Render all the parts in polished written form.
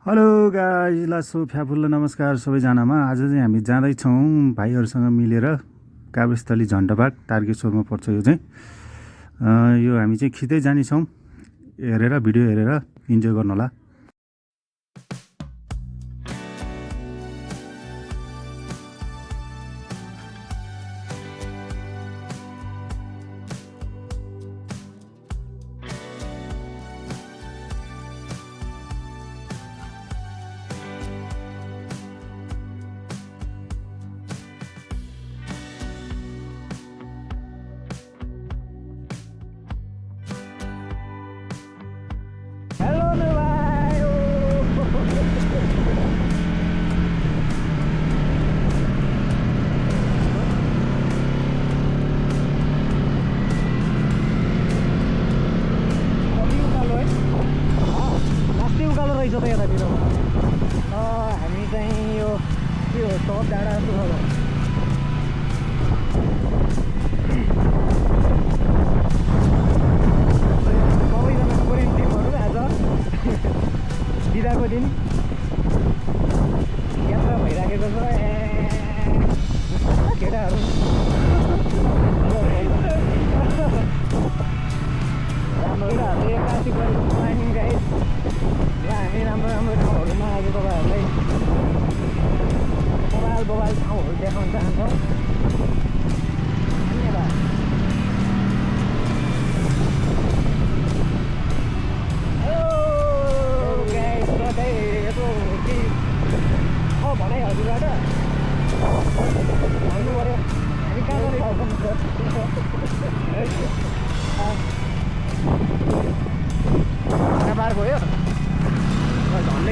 Hello guys लासो फ्याफुल्लो नमस्कार सबैजनामा। आज चाहिँ हामी जाँदैछौँ भाइहरूसँग मिलेर काभ्रेस्थली झन्डाबाग तारकेश्वरमा पर्छ। यो चाहिँ यो हामी चाहिँ खिच्दै जानेछौँ। हेरेर भिडियो हेरेर इन्जोय गर्नु होला। हामी चाहिँ यो के हो टप डाँडा जस्तो छ। सबैजना कोरियन टिमहरू आज बिदाको दिन यात्रा भइराखेको छ। केटाहरू राम्रो केटाहरूले एक्कासी गरेको प्लानिङ गाइड र हामी राम्रो राम्रो ठाउँहरूमा आज तपाईँहरूलाई बबाल ठाउँहरू देखाउन चाहन्छौँ। धन्यवाद। भनाइ हजुरबाट भन्नु पऱ्यो हामी कहाँ जाने पार भयो।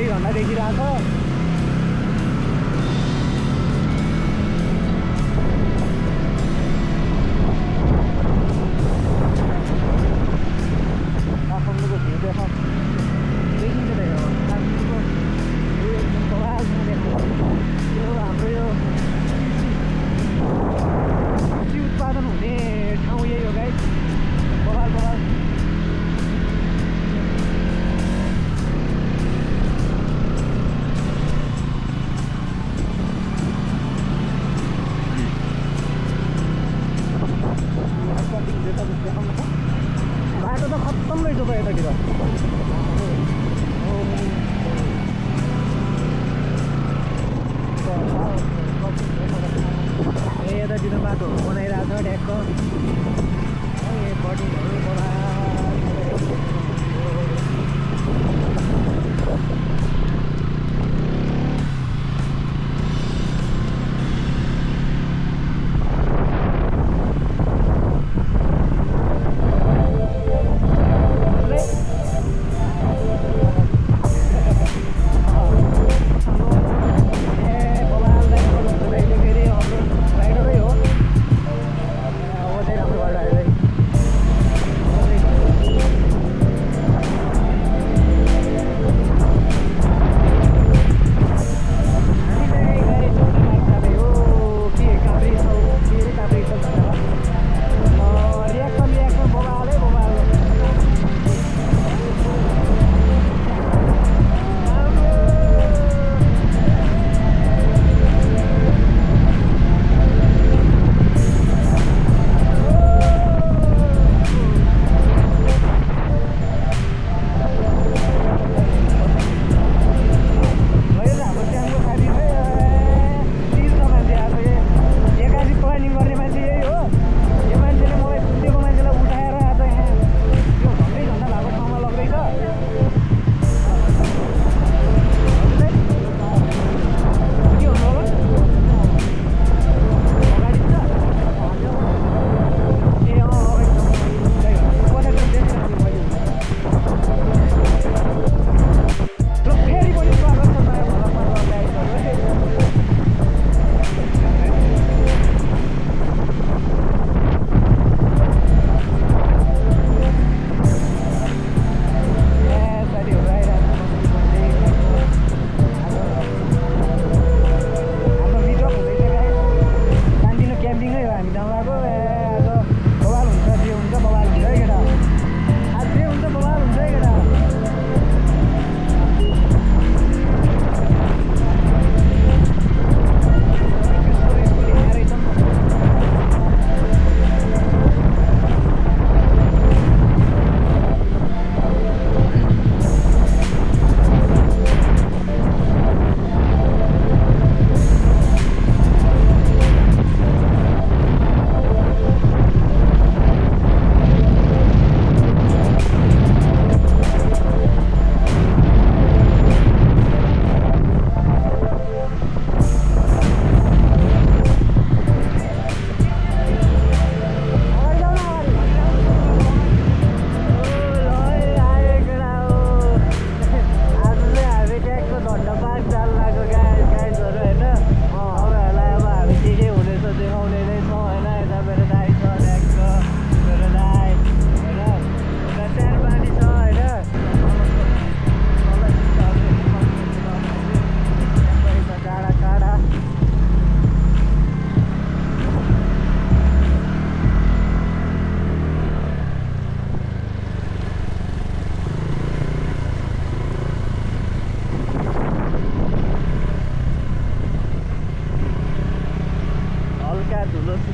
झन्डा देखिरहेको छ। काठमाडौँको भ्यू देखिन्छ काठमाडौँको एकदम बबालसँग देखाउँछ। यो हाम्रो यो कृषि उत्पादन हुने ठाउँ यही हो गाइस। बबाल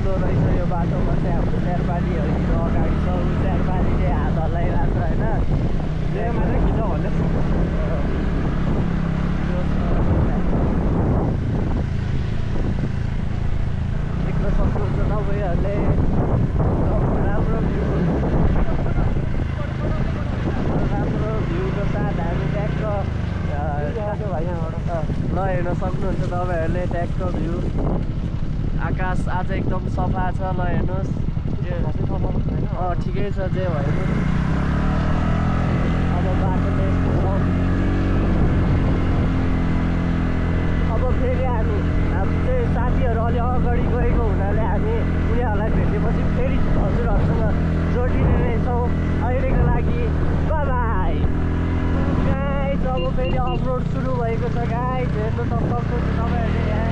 सक्दो रहेछ यो बाटोमा चाहिँ हाम्रो शेर्पालीहरू हिँड्नु अगाडि छ ऊ शेर्पालीले हात हल्लाइरहेको छ होइन मात्रै खिच भन्दै देख्न सक्नुहुन्छ तपाईँहरूले राम्रो भ्यूको साथ हामी ट्याक्क ल हेर्न सक्नुहुन्छ तपाईँहरूले ट्याक्क भ्यू आकाश आज एकदम सफा छ ल हेर्नुहोस् ठिकै छ जे भयो अब बाटो त यस्तो छ अब फेरि हामी चाहिँ साथीहरू अलि अगाडि गएको हुनाले हामी उनीहरूलाई भेटेपछि फेरि हजुरहरूसँग जोडिने रहेछौँ अहिलेको लागि बाई गाइज अब फेरि अपलोड सुरु भएको छ गाइज हेर्नु त सक्नुहुन्छ तपाईँहरूले यहाँ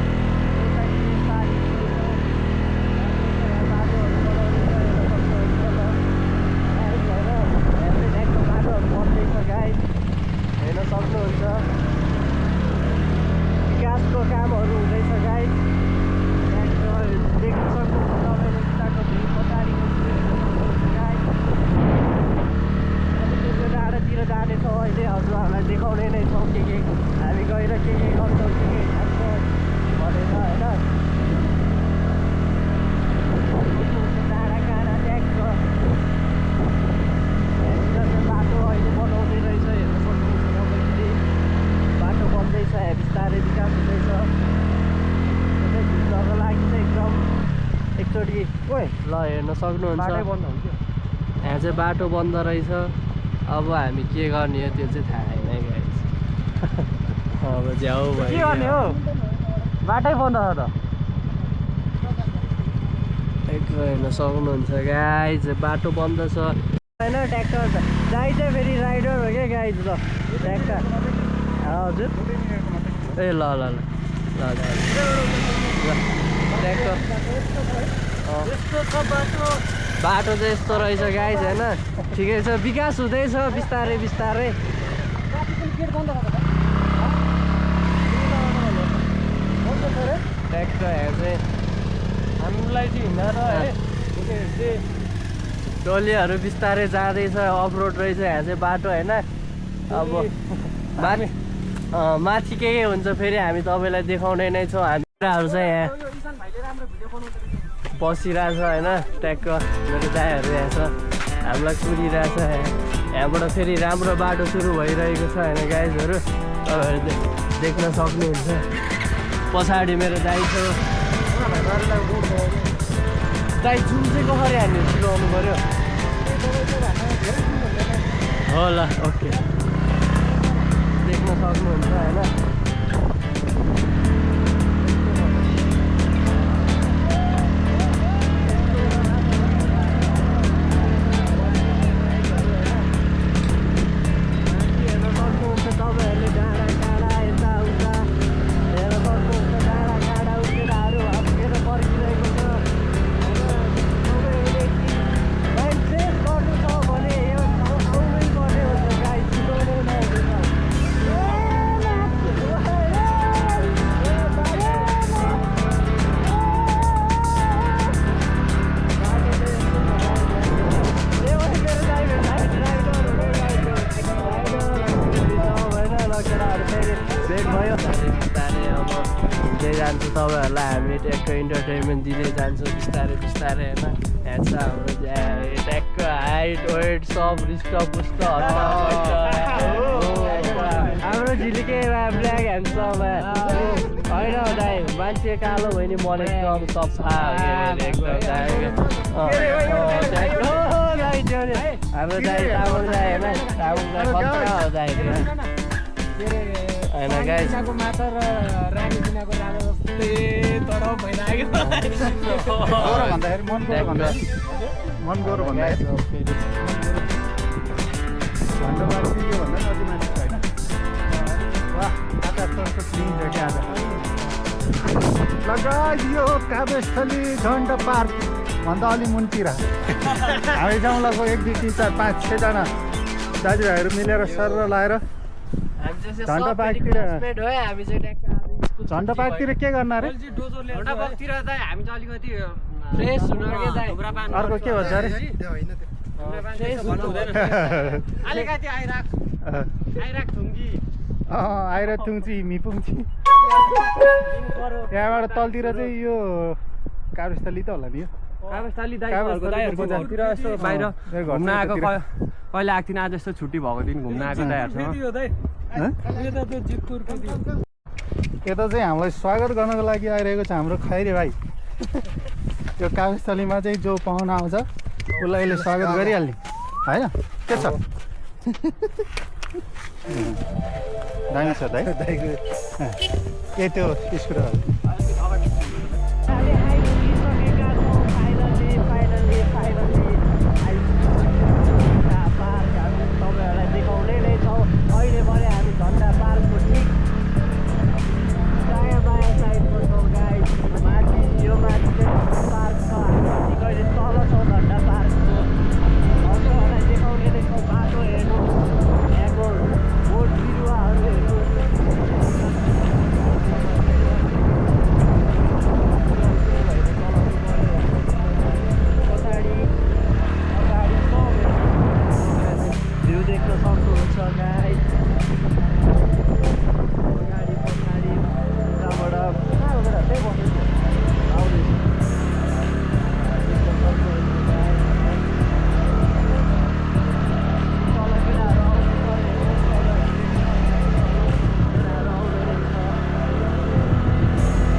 हेर्न सक्नुहुन्छ विकासको कामहरू हुँदैछ गाइस देख्न सक्नुहुन्छ तपाईँले उताको भ्यू पछाडिको गाइस अब त्यो डाँडातिर जानेछौँ अहिले हजुरहरूलाई देखाउने नै छौँ के हामी गएर के गर्छौँ के खान्छौँ भनेर होइन डाँडा काँडा ट्याक्क बाटो अहिले बनाउँदै रहेछ हेर्न सक्नुहुन्छ तपाईँले बाटो बन्दैछ बिस्तारै विकास हुँदैछ घुम्नको लागि चाहिँ एकदम एकचोटि ल हेर्न सक्नुहुन्छ यहाँ चाहिँ बाटो बन्द रहेछ अब हामी के गर्ने हो त्यो चाहिँ थाहा छैन गाइस अब झ्याउ भयो के गर्ने हो बाटै बन्द छ त एकदम हेर्न सक्नुहुन्छ गाइस बाटो बन्द छ होइन ट्र्याक्टर गाई चाहिँ फेरि राइडर हो क्या गाई ल ट्र्याक्टर हजुर ए ल ल ल ल ट्र्याक्टर बाटो चाहिँ यस्तो रहेछ गाइज होइन ठिकै छ विकास हुँदैछ बिस्तारै बिस्तारै ट्र्याक्टर यहाँ चाहिँ हामीलाई चाहिँ हिँडेर है टोलीहरू बिस्तारै जाँदैछ अफरोड रहेछ यहाँ चाहिँ बाटो होइन अब माथि के हुन्छ फेरि हामी तपाईँलाई देखाउने नै छौँ हामीहरू चाहिँ यहाँ बसिरहेछ होइन ट्याक्क मेरो दाइहरू यहाँ छ हामीलाई कुरिरहेछ यहाँबाट फेरि राम्रो बाटो सुरु भइरहेको छ होइन गाइजहरू तपाईँहरू देख्न सक्नुहुन्छ पछाडि मेरो दाइ छ दाइ जुन चाहिँ कसरी हामी सिकाउनु पऱ्यो होला ओके देख्न सक्नुहुन्छ होइन जान्छु तपाईँहरूलाई हामी ट्याक्क इन्टरटेनमेन्ट दिँदै जान्छौँ बिस्तारै बिस्तारै होइन यहाँ छ हाम्रो ट्याक्क हाइट वेट सब रिष्टपुष्ट हाम्रो झिलिके ब्ल्याक ह्यान्डसम होइन दाइ मान्छे कालो भयो नि मन एकदम सफा हाम्रो दाइ तामाङ दाइ होइन तामाङ दाइ खतरा हो दाइ होइन गाइस मात्र रानीसिनाको राजा जस्तै तडप भइरहेको मन गरो भन्दाखेरि यो काव्यस्थली झन्ड पार्क भन्दा अलि मुन्तिर हामी जाउँ लगभग 1 2 3 4 5 6 जना दाजुभाइहरू मिलेर सर लाएर झन्डा पार्कतिर के गर्न अरे झन्डा पार्कतिर त हामी चाहिँ अलिकति फ्रेस हुन के दाइ अर्को के भन्छ अरे अलिकति आइराख थुङ्गी आएर थुङ्ची मिपुङ्ची त्यहाँबाट तलतिर चाहिँ यो काभ्रेस्थली त होला नि यो काभ्रेस्थली दाइहरूको दाइहरूतिर यसो बाहिर घुम्न आएको कहिले आएको थिइनँ आज यस्तो छुट्टी भएको दिन घुम्न आएको दाइहरूसँग यता चाहिँ हामीलाई स्वागत गर्नको लागि आइरहेको छ हाम्रो खैरे भाइ यो काभ्रेस्थलीमा चाहिँ जो पाहुना आउँछ उसलाई अहिले स्वागत गरिहाल्ने होइन के छ दामी छ दाइ ए त्यो स्कुटरहरू तपाईँहरूलाई देखाउने नै छौँ अहिले भने हामी झन्डा पार्कको ठिक दायाँ बायाँ साइडको छौँ गाइस माथि यो माथि चाहिँ पार्क छ हामी ठिक अहिले तल छौँ झन्डा पार्कको हजुरहरूलाई देखाउने नै छौँ बाटो हेर्नु यहाँको बोट बिरुवाहरू हेर्नु पछाडि अगाडि सब भ्यू देख्न सक्नुहुन्छ गाइस अगाडि पछाडि त्यहाँबाट कहाँबाट त्यही बस्नु आउँदैछ देख्न सक्नुहुन्छ गाइस तल केटाहरू आउँदै छ केटाहरू आउँदैछ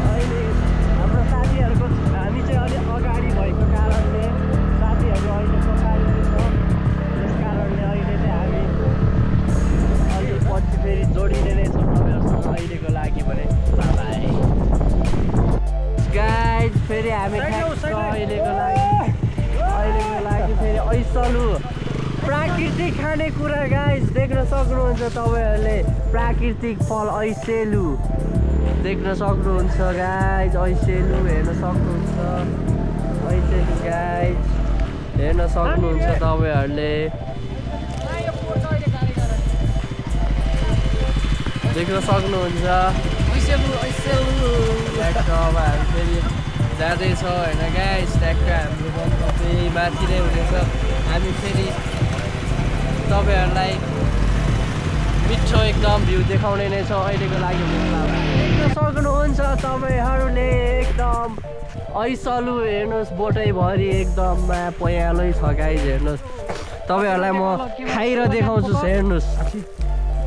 अहिले हाम्रो साथीहरूको हामी चाहिँ अलिक अगाडि भएको कारणले साथीहरू अहिले पछाडि छ त्यस कारणले अहिले चाहिँ हामी अलिक पछि फेरि जोडिने नै छौँ तपाईँहरूसँग अहिलेको लागि भने बाई गाइस फेरि हामी अहिलेको लागि फेरि ऐसलु प्राकृतिक खानेकुरा गाइस देख्न सक्नुहुन्छ तपाईँहरूले प्राकृतिक फल ऐसेलु देख्न सक्नुहुन्छ गाइस ऐसेलु हेर्न सक्नुहुन्छ ऐसेलु गाइस हेर्न सक्नुहुन्छ तपाईँहरूले देख्न सक्नुहुन्छ ट्याक्क अब हामी फेरि जाँदैछौँ होइन गाइस ट्याक्क हाम्रो गन्तव्य माथि नै हुनेछ हामी फेरि तपाईँहरूलाई मिठो एकदम भ्यू देखाउने नै छौँ अहिलेको लागि देख्न सक्नुहुन्छ तपाईँहरूले एकदम ऐसलु हेर्नुहोस् बोटैभरि एकदम पयालै छ गाइस हेर्नुहोस् तपाईँहरूलाई म खाएर देखाउँछु हेर्नुहोस्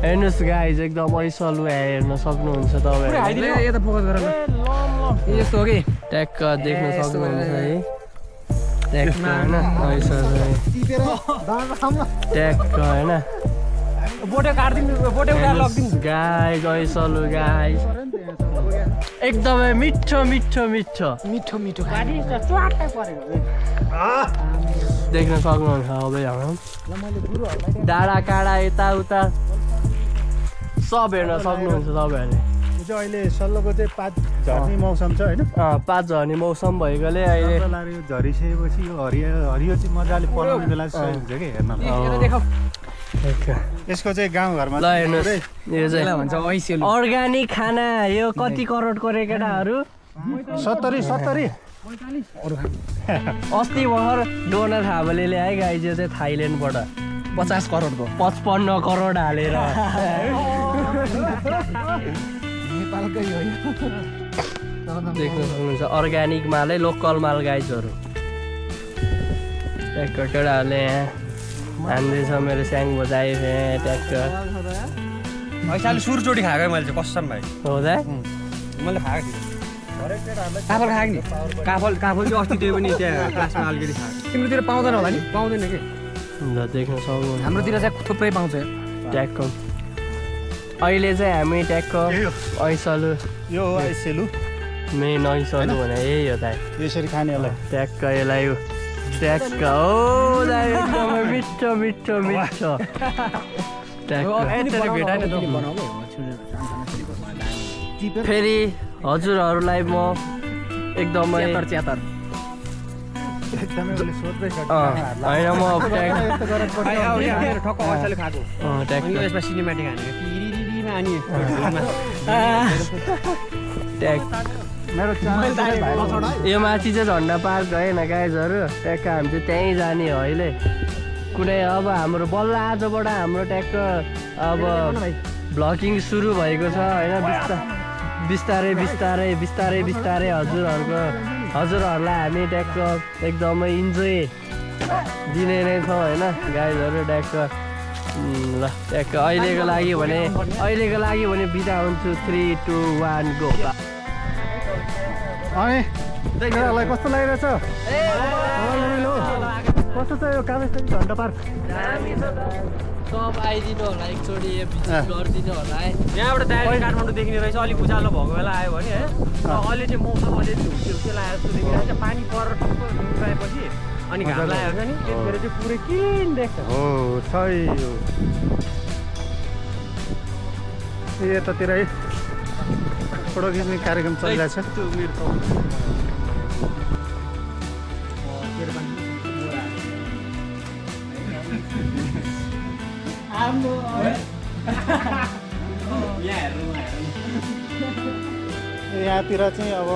हेर्नुहोस् गाइस एकदम ऐसलु हेर्न सक्नुहुन्छ तपाईँहरूले यता फोकस गरेर यस्तो हो कि ट्याक्क देख्न सक्नुहुन्छ है ट्याक्क होइन ऐसलु ट्याक्क होइन बोटे काट्दिनु बोटे उठाएर लगिदिनु गाइस ऐसलु गाइस एकदमै मिठो मिठो मिठो मिठो मिठो देख्न सक्नुहुन्छ अब हाम्रो डाँडा काँडा यताउता सब हेर्न सक्नुहुन्छ तपाईँहरूले यो चाहिँ अहिले सल्लोको चाहिँ पात झर्ने मौसम छ होइन पात झर्ने मौसम भएकोले अहिले यो झरिसकेपछि यो हरियो चाहिँ मजाले पलाउने बेला चाहिँ हुन्छ कि हेर्न यसको चाहिँ गाउँघरमा ल हेर्नुहोस् यो चाहिँ अर्ग्यानिक खाना यो कति करोडको रे केटाहरू 70 अस्ति भर्खर डोनर थापाले ल्याए गाइस यो चाहिँ थाइल्यान्डबाट 50 करोडको 55 करोड हालेर नेपालकै हो देख्न सक्नुहुन्छ अर्ग्यानिक मालै लोकल माल गाइजहरू ट्याक्क केटाहरूले यहाँ हान्दैछ मेरो स्याङ बजायो ट्याक्क अहिले सुरचोटि खाएको मैले चाहिँ कसम भाइ हो त मैले खाएको थिएँ काफल खाएको नि काफल चाहिँ अस्ति त्यो पनि त्यहाँ क्लासमा अलिकति खाएको तिम्रोतिर पाउँदैन होला नि पाउँदैन कि ल देख्न सक्नुहुन्छ हाम्रोतिर चाहिँ थुप्रै पाउँछ ट्याक्क अहिले चाहिँ हामी ट्याक्क ऐसलु यो हो ऐसेलु मेन ऐसलु भने यही हो त यसरी खाने होला ट्याक्क यसलाई ट्याक्क हो दाइ एकदमै मिठो मिठो मिठो फेरि हजुरहरूलाई म एकदमै एकदमै उसले सोध्दैछ होइन म यसमा सिनेमेटिक हानेको मेरो च्यानल यो माथि चाहिँ झन्डा पार्क होइन गाइजहरू ट्याक्क हामी चाहिँ त्यहीँ जाने हो अहिले कुनै अब हाम्रो बल्ल आजबाट हाम्रो ट्याक्क अब भ्लगिङ सुरु भएको छ होइन बिस्तारै बिस्तारै बिस्तारै बिस्तारै हजुरहरूलाई हामी ट्याक्क एकदमै इन्जोय दिने नै छौँ होइन गाइजहरू ट्याक्क ल ट्याक्क अहिलेको लागि भने बिदा हुन्छु 3 2 1 गो अनि तिनीहरूलाई कस्तो लागिरहेछ कस्तो छ यो काभ्रेस्थली झन्डा पार्क सब आइदिनु होला एकचोटि भिजिट गरिदिनु होला है यहाँबाट डाइरेक्ट काठमाडौँ देखिने रहेछ अलिक उज्यालो भएको बेला आयो भने है अहिले चाहिँ मौसम अलि धुम्के लागेको जस्तो देखिरहेको छ पानी परेर टुप्पो गएपछि अनि घाम लागेको छ नि त्यतिखेर चाहिँ पुरै क्लिन देख्छ हो सही हो यतातिरै फोटो खिच्ने कार्यक्रम चलिरहेछ यहाँतिर चाहिँ अब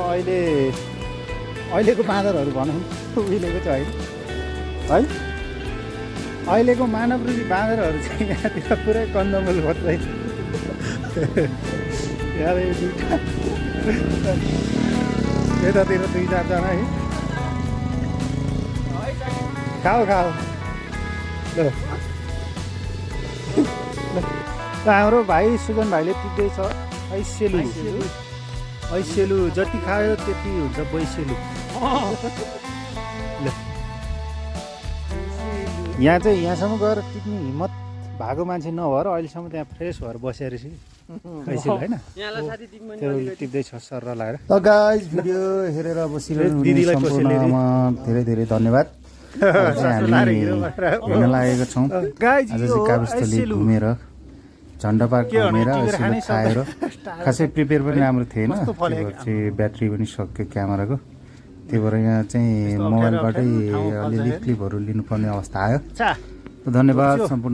अहिलेको बाँदरहरू भनौँ उहिलेको चाहिँ होइन है अहिलेको मानवरूपी बाँदरहरू चाहिँ यहाँतिर पुरै कन्दमूल खोज्दै यतातिर 2-4 जना है खाऊ ल हाम्रो भाइ सुजन भाइले टिप्दैछ ऐसेलु जति खायो त्यति हुन्छ बैसेलु ल यहाँ चाहिँ यहाँसम्म गएर टिप्ने हिम्मत भएको मान्छे नभएर अहिलेसम्म त्यहाँ फ्रेस भएर बसेर चाहिँ ऐसेलु होइन त्यो टिप्दैछ सर लगाएर त गाइज भिडियो हेरेर बसिरहनु दिदीलाई धेरै धेरै धन्यवाद हामी हेर्न लागेको छौँ आज चाहिँ काभ्रेस्थली घुमेर झन्डा पार्क घुमेर ऐसेलु खाएर खासै प्रिपेयर पनि राम्रो थिएन चाहिँ ब्याट्री पनि सक्यो क्यामेराको त्यही भएर यहाँ चाहिँ मोबाइलबाटै अलिअलि क्लिपहरू लिनुपर्ने अवस्था आयो धन्यवाद सम्पूर्ण